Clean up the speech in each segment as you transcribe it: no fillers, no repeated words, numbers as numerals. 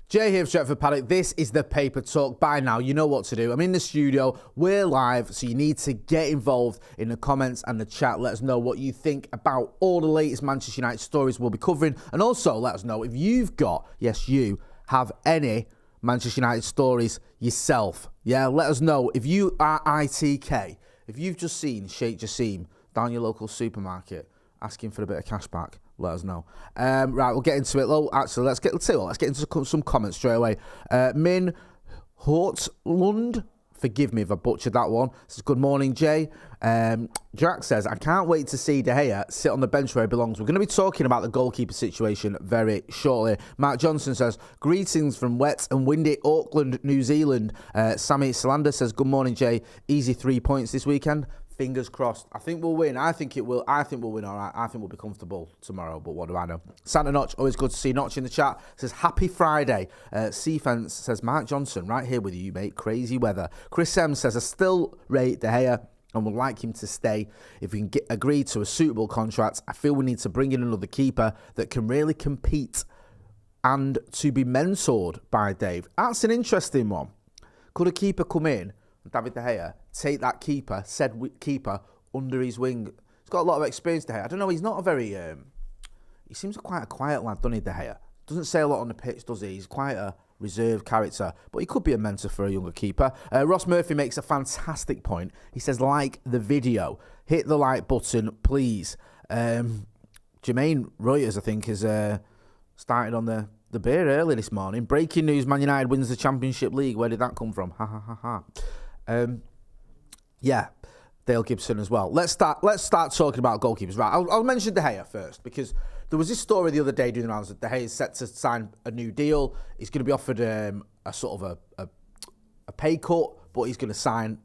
Jay here from Stretford, Paddock. This is the Paper Talk. By now, you know what to do. I'm in the studio. We're live, so you need to get involved in the comments and the chat. Let us know what you think about all the latest Manchester United stories we'll be covering. And also, let us know if you've got, yes, you have any Manchester United stories yourself. Yeah, let us know. If you are ITK, if you've just seen Sheikh Jassim down your local supermarket asking for a bit of cash back, let us know. Right, we'll get into it. Oh, actually, let's get into some comments straight away. Min Hortlund, forgive me if I butchered that one. Says, good morning, Jay. Jack says, I can't wait to see De Gea sit on the bench where he belongs. We're going to be talking about the goalkeeper situation very shortly. Mark Johnson says, greetings from wet and windy Auckland, New Zealand. Sammy Salander says, good morning, Jay. Easy 3 points this weekend. Fingers crossed. I think we'll win. I think we'll win all right. I think we'll be comfortable tomorrow, but what do I know? Santa Notch, always good to see Notch in the chat. Says, happy Friday. Seafence says, Mark Johnson, right here with you, mate. Crazy weather. Chris M says, I still rate De Gea and would like him to stay. If we can agree to a suitable contract, I feel we need to bring in another keeper that can really compete and to be mentored by Dave. That's an interesting one. Could a keeper come in, David De Gea, take that keeper, keeper, under his wing? He's got a lot of experience, De Gea. I don't know, he's not a very... he seems quite a quiet lad, doesn't he, De Gea? Doesn't say a lot on the pitch, does he? He's quite a reserved character, but he could be a mentor for a younger keeper. Ross Murphy makes a fantastic point. He says, like the video. Hit the like button, please. Jermaine Reuters, I think, has started on the beer early this morning. Breaking news, Man United wins the Championship League. Where did that come from? Ha, ha, ha, ha. Yeah, Dale Gibson as well. Let's start talking about goalkeepers. Right, I'll mention De Gea first, because there was this story the other day doing the rounds that De Gea is set to sign a new deal. He's going to be offered a sort of a pay cut, but he's going to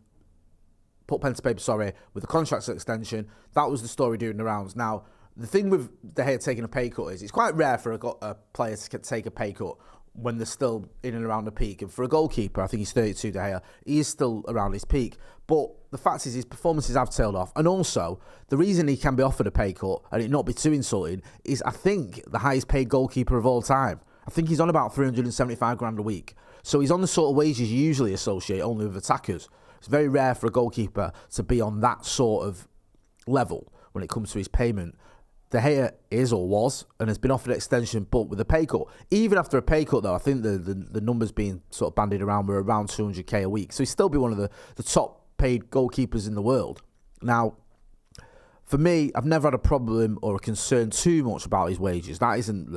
put pen to paper, with a contract extension. That was the story doing the rounds. Now, the thing with De Gea taking a pay cut is it's quite rare for a player to take a pay cut when they're still in and around the peak. And for a goalkeeper, I think he's 32, De Gea, he is still around his peak. But the fact is his performances have tailed off. And also, the reason he can be offered a pay cut and it not be too insulting is, I think, the highest paid goalkeeper of all time. I think he's on about 375 grand a week. So he's on the sort of wages you usually associate only with attackers. It's very rare for a goalkeeper to be on that sort of level when it comes to his payment. De Gea is or was and has been offered an extension, but with a pay cut. Even after a pay cut, though, I think the numbers being sort of bandied around were around 200k a week. So he'd still be one of the top paid goalkeepers in the world. Now, for me, I've never had a problem or a concern too much about his wages. That isn't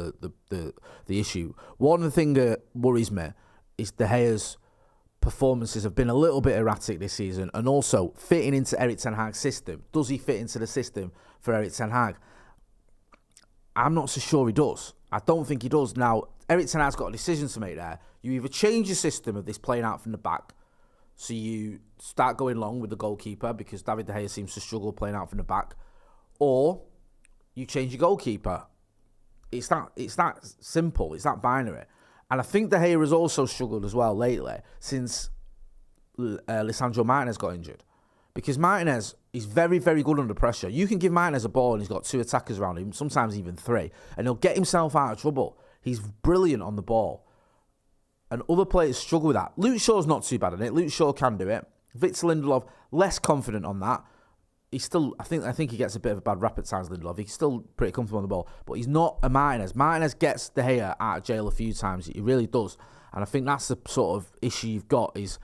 the issue. One thing that worries me is De Gea's performances have been a little bit erratic this season, and also fitting into Erik ten Hag's system. Does he fit into the system for Erik ten Hag? I'm not so sure he does. I don't think he does. Now, Erik ten Hag's got a decision to make there. You either change your system of this playing out from the back, so you start going long with the goalkeeper, because David De Gea seems to struggle playing out from the back, or you change your goalkeeper. It's that simple. It's that binary. And I think De Gea has also struggled as well lately since Lisandro Martinez got injured. Because Martinez is very, very good under pressure. You can give Martinez a ball and he's got two attackers around him, sometimes even three, and he'll get himself out of trouble. He's brilliant on the ball. And other players struggle with that. Luke Shaw's not too bad at it. Luke Shaw can do it. Victor Lindelof, less confident on that. He's still, I think he gets a bit of a bad rap at times, Lindelof. He's still pretty comfortable on the ball, but he's not a Martinez. Martinez gets De Gea out of jail a few times. He really does. And I think that's the sort of issue you've got is,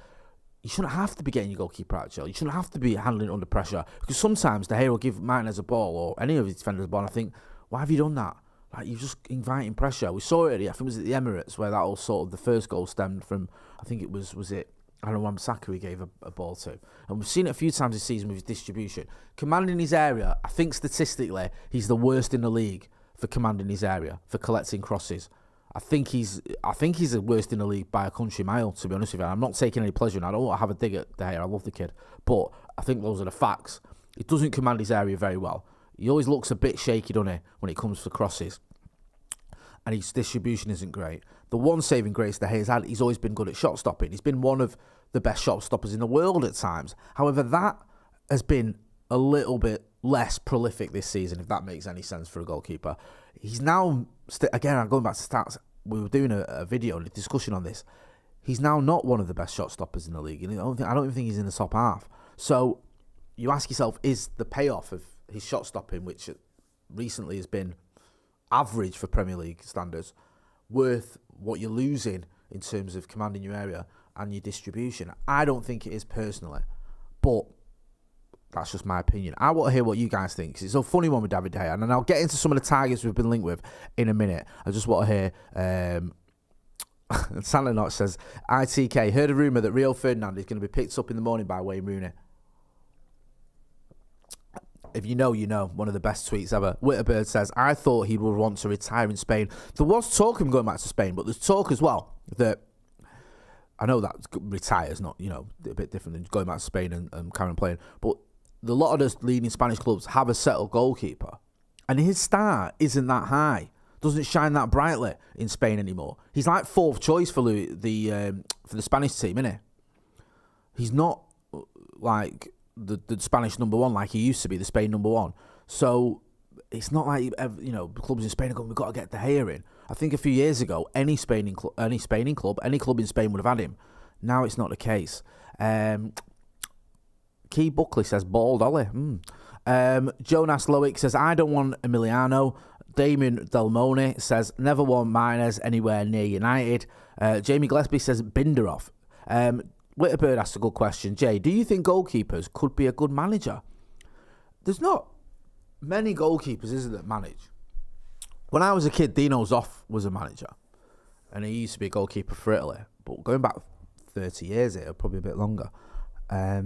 you shouldn't have to be getting your goalkeeper out of jail. You shouldn't have to be handling it under pressure. Because sometimes De Gea will give Martinez a ball or any of his defenders a ball, and I think, why have you done that? Like, you're just inviting pressure. We saw it, I think it was at the Emirates, where that all sort of, the first goal stemmed from, I think it was it Aaron Wan-Bissaka he gave a ball to. And we've seen it a few times this season with his distribution. Commanding his area, I think statistically, he's the worst in the league for commanding his area, for collecting crosses. I think he's the worst in the league by a country mile, to be honest with you. I'm not taking any pleasure in it. I don't want to have a dig at De Gea. I love the kid. But I think those are the facts. He doesn't command his area very well. He always looks a bit shaky, doesn't he, when it comes to crosses. And his distribution isn't great. The one saving grace De Gea's had, he's always been good at shot stopping. He's been one of the best shot stoppers in the world at times. However, that has been a little bit less prolific this season, if that makes any sense for a goalkeeper. He's now, again, I'm going back to stats, we were doing a video and a discussion on this. He's now not one of the best shot stoppers in the league. And I don't even think he's in the top half. So you ask yourself, is the payoff of his shot stopping, which recently has been average for Premier League standards, worth what you're losing in terms of commanding your area and your distribution? I don't think it is personally, but that's just my opinion. I want to hear what you guys think, because it's a funny one with David De Gea, and I'll get into some of the targets we've been linked with in a minute. I just want to hear... Santa Notch says, ITK, heard a rumour that Rio Ferdinand is going to be picked up in the morning by Wayne Rooney. If you know, you know. One of the best tweets ever. Witterbird says, I thought he would want to retire in Spain. There was talk of him going back to Spain, but there's talk as well that, I know that retire is not, a bit different than going back to Spain and carrying playing, but a lot of the leading Spanish clubs have a settled goalkeeper, and his star isn't that high. Doesn't shine that brightly in Spain anymore. He's like fourth choice for the Spanish team, isn't he? He's not like the Spanish number one like he used to be, the Spain number one. So it's not like clubs in Spain are going, we've got to get De Gea in. I think a few years ago, any club in Spain would have had him. Now it's not the case. Key Buckley says bald Ollie. Jonas Loic says, I don't want Emiliano. Damien Delmone says, never want Maynez anywhere near United. Jamie Gillespie says, Binderoff. Witterbird asked a good question. Jay, do you think goalkeepers could be a good manager? There's not many goalkeepers, is there, that manage? When I was a kid, Dino Zoff was a manager, and he used to be a goalkeeper for Italy. But going back 30 years, probably a bit longer. I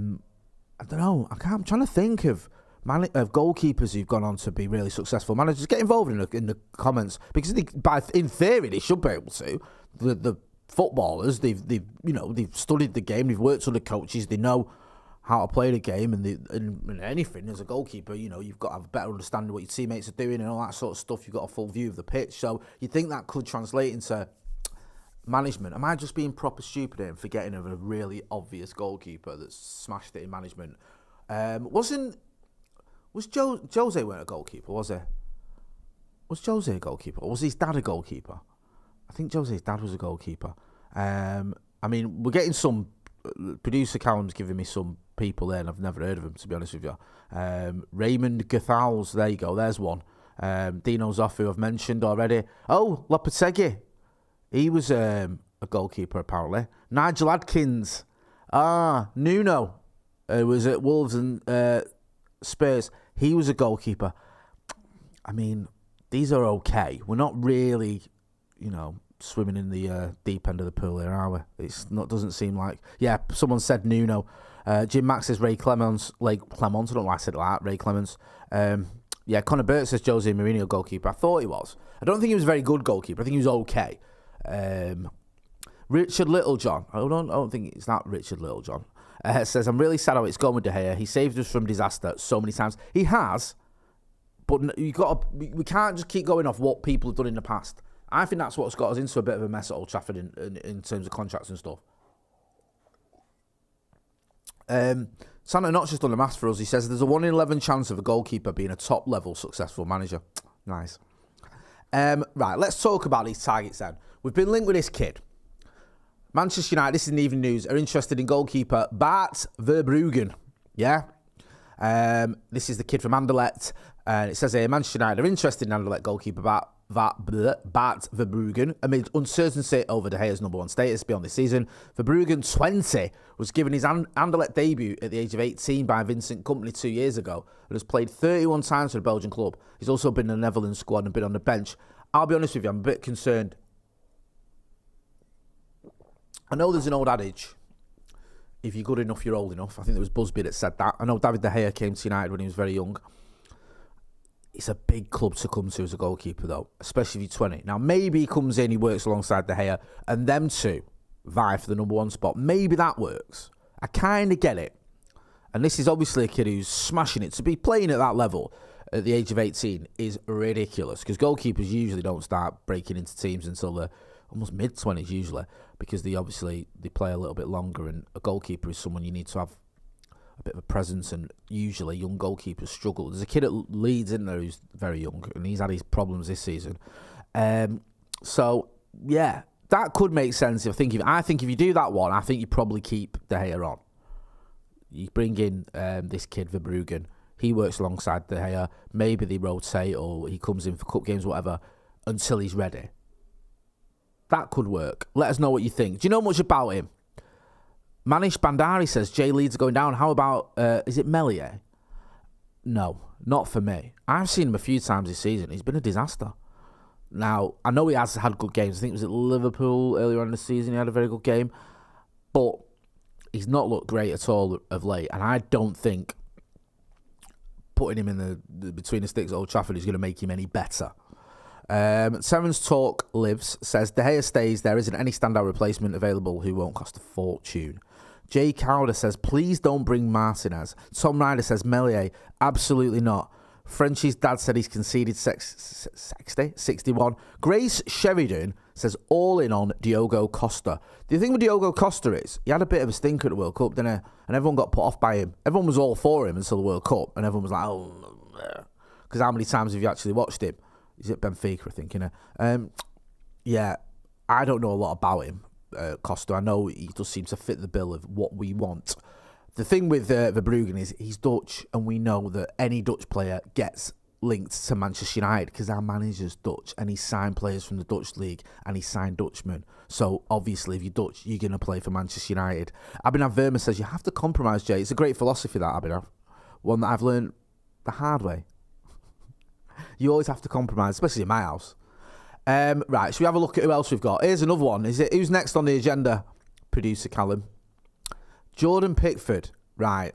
don't know. I'm trying to think of goalkeepers who've gone on to be really successful managers. Get involved in the comments, because in theory they should be able to. The footballers, they've studied the game, they've worked under coaches, they know how to play the game, and anything as a goalkeeper, you've got to have a better understanding of what your teammates are doing and all that sort of stuff. You've got a full view of the pitch, so you think that could translate into management. Am I just being proper stupid here and forgetting of a really obvious goalkeeper that's smashed it in management? Was Jose weren't a goalkeeper, was he? Was Jose a goalkeeper? Or was his dad a goalkeeper? I think Jose's dad was a goalkeeper. We're getting some... Producer Callum's giving me some people there, and I've never heard of them, to be honest with you. Raymond Gathals, there you go, there's one. Dino Zoff, who I've mentioned already. Oh, Lopetegui. He was a goalkeeper, apparently. Nigel Adkins. Nuno. Was at Wolves and Spurs. He was a goalkeeper. These are okay. We're not really, swimming in the deep end of the pool here, are we? Doesn't seem like... Yeah, someone said Nuno. Jim Max says Ray Clemens. I don't know why I said it like that. Ray Clemens. Connor Burt says Jose Mourinho goalkeeper. I thought he was. I don't think he was a very good goalkeeper. I think he was okay. Richard Littlejohn. I don't think it's not Richard Littlejohn. Says, I'm really sad how it's gone with De Gea. He saved us from disaster so many times. He has, but we can't just keep going off what people have done in the past. I think that's what's got us into a bit of a mess at Old Trafford in terms of contracts and stuff. Santa Notch has done the maths for us. He says there's a 1 in 11 chance of a goalkeeper being a top-level successful manager. Nice. Right, let's talk about these targets then. We've been linked with this kid. Manchester United, this is in the Evening News, are interested in goalkeeper Bart Verbruggen. Yeah? This is the kid from Anderlecht. And it says here, Manchester United are interested in Anderlecht goalkeeper Bart Verbruggen amid uncertainty over De Gea's number one status beyond this season. Verbruggen, 20, was given his Anderlecht debut at the age of 18 by Vincent Kompany 2 years ago and has played 31 times for the Belgian club. He's also been in the Netherlands squad and been on the bench. I'll be honest with you, I'm a bit concerned. I know there's an old adage, if you're good enough, you're old enough. I think there was Busby that said that. I know David De Gea came to United when he was very young. It's a big club to come to as a goalkeeper, though, especially if you're 20. Now, maybe he comes in, he works alongside De Gea, and them two vie for the number one spot. Maybe that works. I kind of get it. And this is obviously a kid who's smashing it. To be playing at that level at the age of 18 is ridiculous, because goalkeepers usually don't start breaking into teams until they're almost mid-20s usually, because they play a little bit longer, and a goalkeeper is someone you need to have a bit of a presence, and usually young goalkeepers struggle. There's a kid at Leeds in there who's very young, and he's had his problems this season. So yeah, that could make sense. I think if you do that one, I think you probably keep De Gea on. You bring in this kid Verbruggen. He works alongside De Gea. Maybe they rotate or he comes in for cup games, whatever, until he's ready. That could work. Let us know what you think. Do you know much about him? Manish Bandari says Jay Leeds are going down. How about, is it Melier? No, not for me. I've seen him a few times this season. He's been a disaster. Now, I know he has had good games. I think it was at Liverpool earlier on in the season. He had a very good game. But he's not looked great at all of late. And I don't think putting him in the between the sticks at Old Trafford is going to make him any better. Seven's Talk Lives says De Gea stays. There isn't any standout replacement available who won't cost a fortune. Jay Cowder says, please don't bring Martinez. Tom Ryder says, Melier, absolutely not. Frenchie's dad said he's conceded 61. Grace Sheridan says, all in on Diogo Costa. The thing with Diogo Costa is, he had a bit of a stinker at the World Cup, didn't he? And everyone got put off by him. Everyone was all for him until the World Cup. And everyone was like, oh, because how many times have you actually watched him? He's at Benfica, I think, yeah, I don't know a lot about him. Costa. I know he does seem to fit the bill of what we want. The thing with Verbruggen is he's Dutch, and we know that any Dutch player gets linked to Manchester United because our manager's Dutch, and he signed players from the Dutch league, and he signed Dutchmen. So obviously, if you're Dutch, you're going to play for Manchester United. Abhinav Verma says you have to compromise, Jay. It's a great philosophy, that, Abhinav. One that I've learned the hard way. You always have to compromise, especially in my house. Right, should we have a look at who else we've got? Here's another one. Who's next on the agenda? Producer Callum. Jordan Pickford. Right.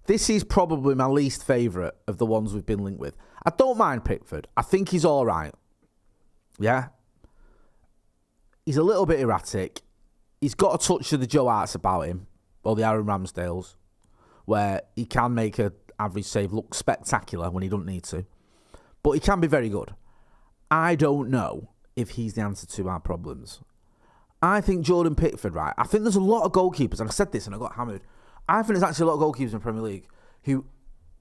This is probably my least favourite of the ones we've been linked with. I don't mind Pickford. I think he's all right. Yeah. He's a little bit erratic. He's got a touch of the Joe Harts about him, or the Aaron Ramsdales, where he can make an average save look spectacular when he doesn't need to. But he can be very good. I don't know if he's the answer to our problems. I think Jordan Pickford, right? I think there's a lot of goalkeepers, and I said this and I got hammered. I think there's actually a lot of goalkeepers in the Premier League who,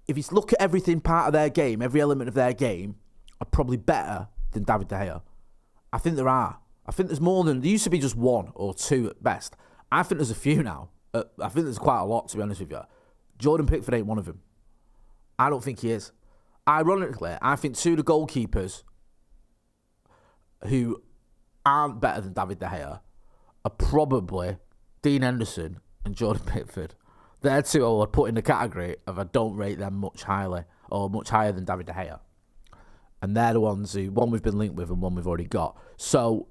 if you look at everything part of their game, every element of their game, are probably better than David De Gea. I think there are. I think there's more than... There used to be just one or two at best. I think there's a few now. I think there's quite a lot, to be honest with you. Jordan Pickford ain't one of them. I don't think he is. Ironically, I think two of the goalkeepers who aren't better than David De Gea are probably Dean Henderson and Jordan Pickford. They're two I would put in the category of I don't rate them much highly or much higher than David De Gea. And they're the ones who, one we've been linked with and one we've already got. So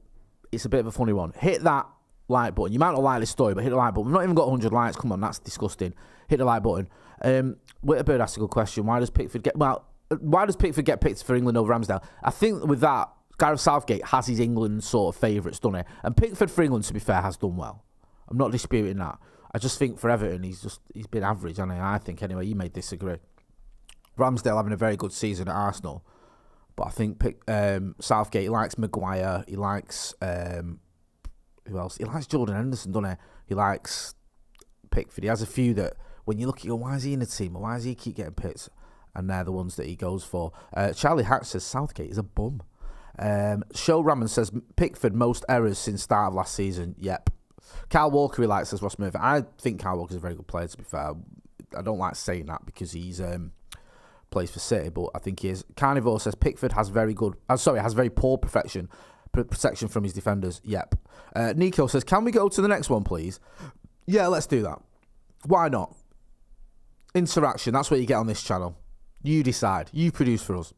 it's a bit of a funny one. Hit that like button. You might not like this story, but hit the like button. We've not even got 100 likes. Come on, that's disgusting. Hit the like button. Whitterbird asked a good question. Why does Pickford get picked for England over Ramsdale? I think with that, Gareth Southgate has his England sort of favourites, doesn't he? And Pickford for England, to be fair, has done well. I'm not disputing that. I just think for Everton, he's been average, hasn't he? I think anyway. You may disagree. Ramsdale having a very good season at Arsenal, but I think Southgate, he likes Maguire. He likes who else? He likes Jordan Henderson, doesn't he? He likes Pickford. He has a few that when you look at, you go, why is he in the team? Or why does he keep getting picked? And they're the ones that he goes for. Charlie Hatch says Southgate is a bum. Show Raman says Pickford most errors since start of last season. Yep. Kyle Walker he likes, says Ross Murphy. I think Kyle Walker's a very good player, to be fair. I don't like saying that because he's plays for City, but I think he is. Carnivore says Pickford has very poor protection from his defenders. Yep. Nico says, can we go to the next one, please? Yeah, let's do that. Why not? Interaction, that's what you get on this channel. You decide. You produce for us.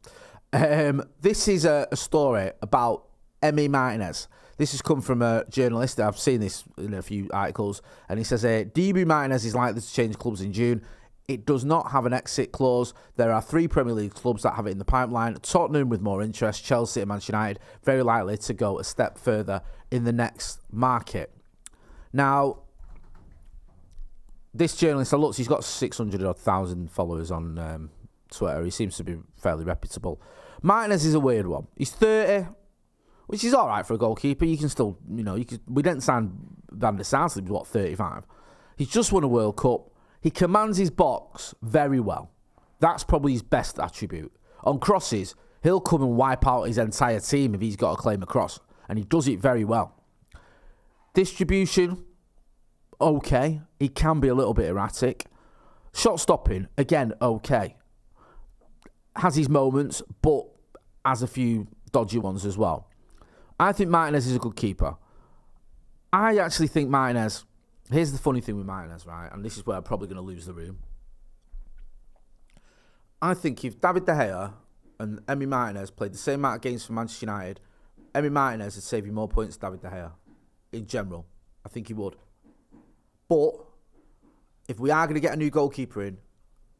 This is a story about Emi Martinez. This has come from a journalist. I've seen this in a few articles. And he says, DB Martinez is likely to change clubs in June. It does not have an exit clause. There are 3 Premier League clubs that have it in the pipeline. Tottenham with more interest. Chelsea and Manchester United very likely to go a step further in the next market. Now, this journalist, I looked, he's got 600,000 followers on Twitter. He seems to be fairly reputable. Martinez is a weird one. He's 30, which is all right for a goalkeeper. You can still, we didn't sign Van der Sar till he was, 35. He's just won a World Cup. He commands his box very well. That's probably his best attribute. On crosses, he'll come and wipe out his entire team if he's got to claim a cross. and he does it very well. Distribution, okay. He can be a little bit erratic. Shot stopping, again, okay. Has his moments, but has a few dodgy ones as well. I think Martinez is a good keeper. I actually think Martinez... Here's the funny thing with Martinez, right? And this is where I'm probably going to lose the room. I think if David De Gea and Emi Martinez played the same amount of games for Manchester United, Emi Martinez would save you more points than David De Gea. In general, I think he would. But if we are going to get a new goalkeeper in,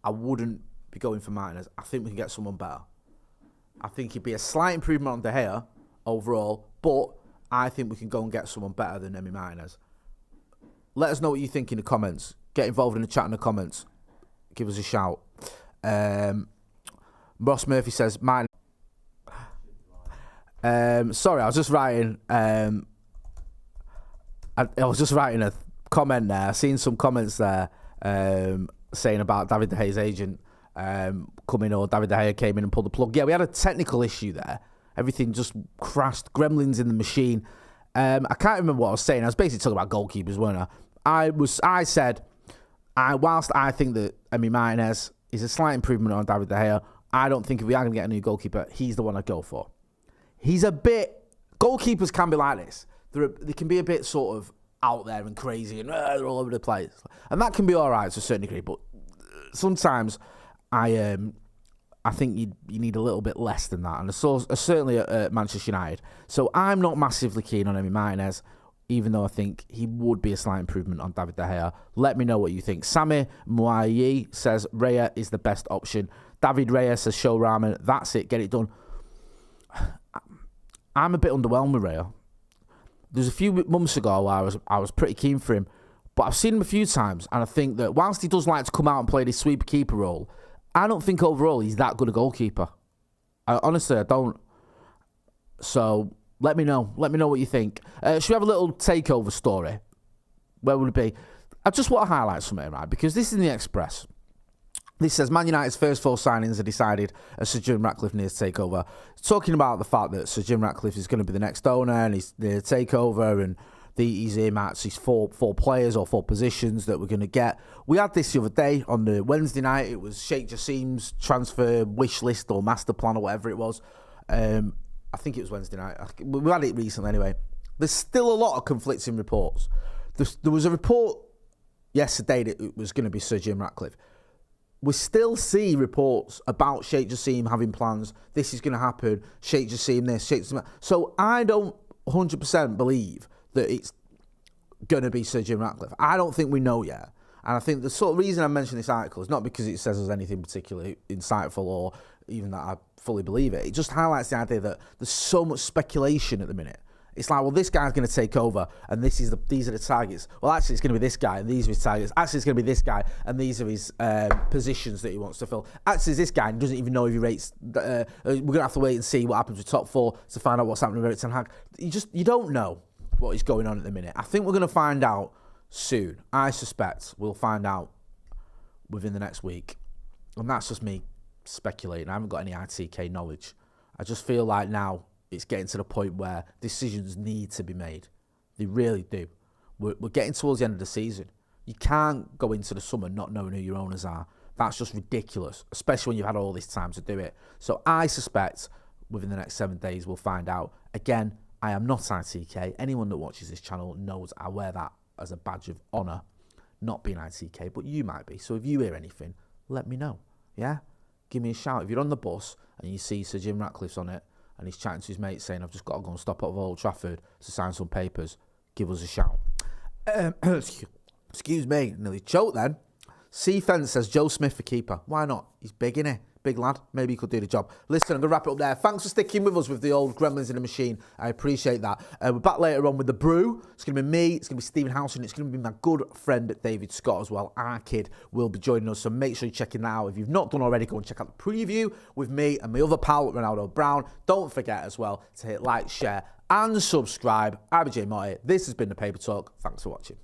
I wouldn't be going for Martinez. I think we can get someone better. I think it'd be a slight improvement on De Gea overall, but I think we can go and get someone better than Emi Martinez. Let us know what you think in the comments. Get involved in the chat in the comments. Give us a shout. Ross Murphy says, Martinez. Sorry, I was just writing. I was just writing a comment there. I've seen some comments there saying about David De Gea's agent coming, or David De Gea came in and pulled the plug. Yeah, we had a technical issue there. Everything just crashed. Gremlins in the machine. I can't remember what I was saying. I was basically talking about goalkeepers, weren't I? I said, whilst I think that Emi Martinez is a slight improvement on David De Gea, I don't think if we are going to get a new goalkeeper, he's the one I'd go for. He's a bit... Goalkeepers can be like this. They can be a bit sort of out there and crazy and they're all over the place. And that can be all right to a certain degree, but sometimes I think you need a little bit less than that. And certainly at Manchester United. So I'm not massively keen on Emi Martinez, even though I think he would be a slight improvement on David De Gea. Let me know what you think. Sami Mouayi says Raya is the best option. David Raya says show Rahman. That's it. Get it done. I'm a bit underwhelmed with Raya. There's a few months ago I was pretty keen for him, but I've seen him a few times, and I think that whilst he does like to come out and play this sweeper keeper role, I don't think overall he's that good a goalkeeper. Honestly, I don't. So let me know. Let me know what you think. Should we have a little takeover story? Where would it be? I just want to highlight something, right? Because this is in the Express. This says, Man United's first four signings are decided as Sir Jim Ratcliffe nears takeover. It's talking about the fact that Sir Jim Ratcliffe is going to be the next owner and he's near takeover, and he's earmarked his four players or four positions that we're going to get. We had this the other day on the Wednesday night. It was Sheikh Jassim's transfer wish list or master plan or whatever it was. I think it was Wednesday night. We had it recently anyway. There's still a lot of conflicting reports. There was a report yesterday that it was going to be Sir Jim Ratcliffe. We still see reports about Sheikh Jassim having plans. This is going to happen. Sheikh Jassim this, Sheikh Jassim that. So I don't 100% believe that it's going to be Sir Jim Ratcliffe. I don't think we know yet. And I think the sort of reason I mentioned this article is not because it says there's anything particularly insightful or even that I fully believe it. It just highlights the idea that there's so much speculation at the minute. It's like, well, this guy's going to take over, and these are the targets. Well, actually, it's going to be this guy, and these are his targets. Actually, it's going to be this guy, and these are his positions that he wants to fill. Actually, it's this guy, and doesn't even know if he rates. We're going to have to wait and see what happens with top four to find out what's happening with Erik ten Hag. You don't know what is going on at the minute. I think we're going to find out soon. I suspect we'll find out within the next week, and that's just me speculating. I haven't got any ITK knowledge. I just feel like now it's getting to the point where decisions need to be made. They really do. We're getting towards the end of the season. You can't go into the summer not knowing who your owners are. That's just ridiculous, especially when you've had all this time to do it. So I suspect within the next 7 days we'll find out. Again, I am not ITK. Anyone that watches this channel knows I wear that as a badge of honour, not being ITK, but you might be. So if you hear anything, let me know, yeah? Give me a shout. If you're on the bus and you see Sir Jim Ratcliffe's on it, and he's chatting to his mate saying, I've just got to go and stop at Old Trafford to sign some papers, give us a shout. Excuse me, nearly choked then. C Fence says Joe Smith for keeper. Why not? He's big, innit? Big lad. Maybe he could do the job. Listen, I'm going to wrap it up there. Thanks for sticking with us with the old Gremlins in the Machine. I appreciate that. We're back later on with The Brew. It's going to be me. It's going to be Stephen House. And it's going to be my good friend David Scott as well. Our kid will be joining us. So make sure you're checking that out. If you've not done already, go and check out the preview with me and my other pal, Ronaldo Brown. Don't forget as well to hit like, share and subscribe. I'm Jay Motti. This has been The Paper Talk. Thanks for watching.